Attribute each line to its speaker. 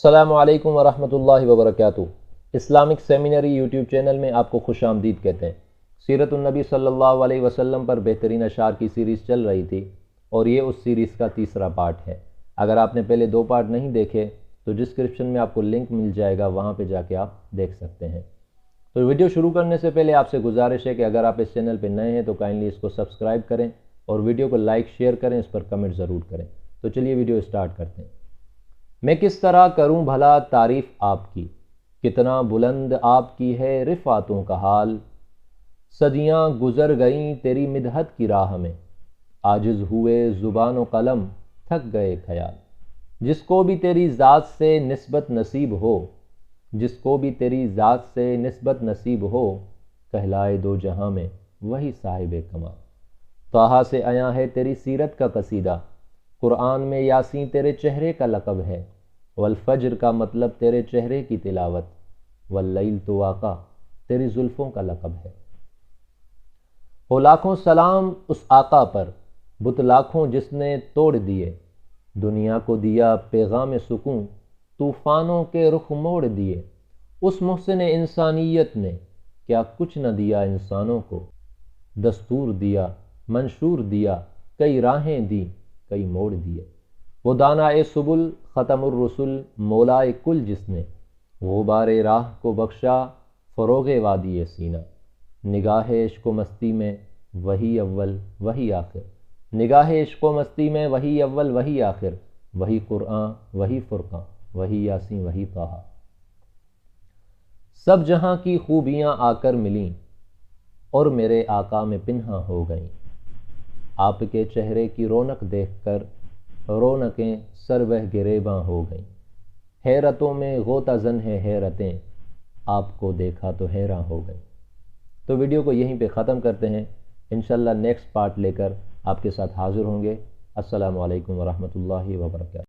Speaker 1: السلام علیکم ورحمۃ اللہ وبرکاتہ۔ اسلامک سیمینری یوٹیوب چینل میں آپ کو خوش آمدید کہتے ہیں۔ سیرت النبی صلی اللہ علیہ وسلم پر بہترین اشعار کی سیریز چل رہی تھی اور یہ اس سیریز کا تیسرا پارٹ ہے۔ اگر آپ نے پہلے 2 پارٹ نہیں دیکھے تو ڈسکرپشن میں آپ کو لنک مل جائے گا، وہاں پہ جا کے آپ دیکھ سکتے ہیں۔ تو ویڈیو شروع کرنے سے پہلے آپ سے گزارش ہے کہ اگر آپ اس چینل پہ نئے ہیں تو کائنڈلی اس کو سبسکرائب کریں اور ویڈیو کو لائک شیئر کریں، اس پر کمنٹ ضرور کریں۔ تو چلیے ویڈیو سٹارٹ کرتے ہیں۔ میں کس طرح کروں بھلا تعریف آپ کی، کتنا بلند آپ کی ہے رفعتوں کا حال۔ صدیاں گزر گئیں تیری مدحت کی راہ میں، عاجز ہوئے زبان و قلم تھک گئے خیال۔ جس کو بھی تیری ذات سے نسبت نصیب ہو، جس کو بھی تیری ذات سے نسبت نصیب ہو، کہلائے دو جہاں میں وہی صاحب کمال۔ طٰہٰ سے عیاں ہے تیری سیرت کا قصیدہ، قرآن میں یاسین تیرے چہرے کا لقب ہے۔ والفجر کا مطلب تیرے چہرے کی تلاوت، واللیل تو آقا تیری زلفوں کا لقب ہے۔ ہو لاکھوں سلام اس آقا پر، بت لاکھوں جس نے توڑ دیے۔ دنیا کو دیا پیغام سکون، طوفانوں کے رخ موڑ دیے۔ اس محسن انسانیت نے کیا کچھ نہ دیا انسانوں کو، دستور دیا منشور دیا، کئی راہیں دی کئی موڑ دیے۔ وہ دانائے سبل ختم الرسل مولائے کل، جس نے غبار راہ کو بخشا فروغ وادی سینہ۔ نگاہ عشق و مستی میں وہی اول وہی آخر، نگاہ عشق و مستی میں وہی اول وہی آخر، وہی قرآن وہی فرقان وہی یاسین وہی طٰہٰ۔ سب جہاں کی خوبیاں آ کر ملیں اور میرے آقا میں پنہاں ہو گئیں۔ آپ کے چہرے کی رونق دیکھ کر رونقیں سر بہ گریباں ہو گئیں۔ حیرتوں میں غوطہ زن ہے حیرتیں، آپ کو دیکھا تو حیراں ہو گئیں۔ تو ویڈیو کو یہیں پہ ختم کرتے ہیں، انشاءاللہ نیکسٹ پارٹ لے کر آپ کے ساتھ حاضر ہوں گے۔ السلام علیکم ورحمۃ اللہ وبرکاتہ۔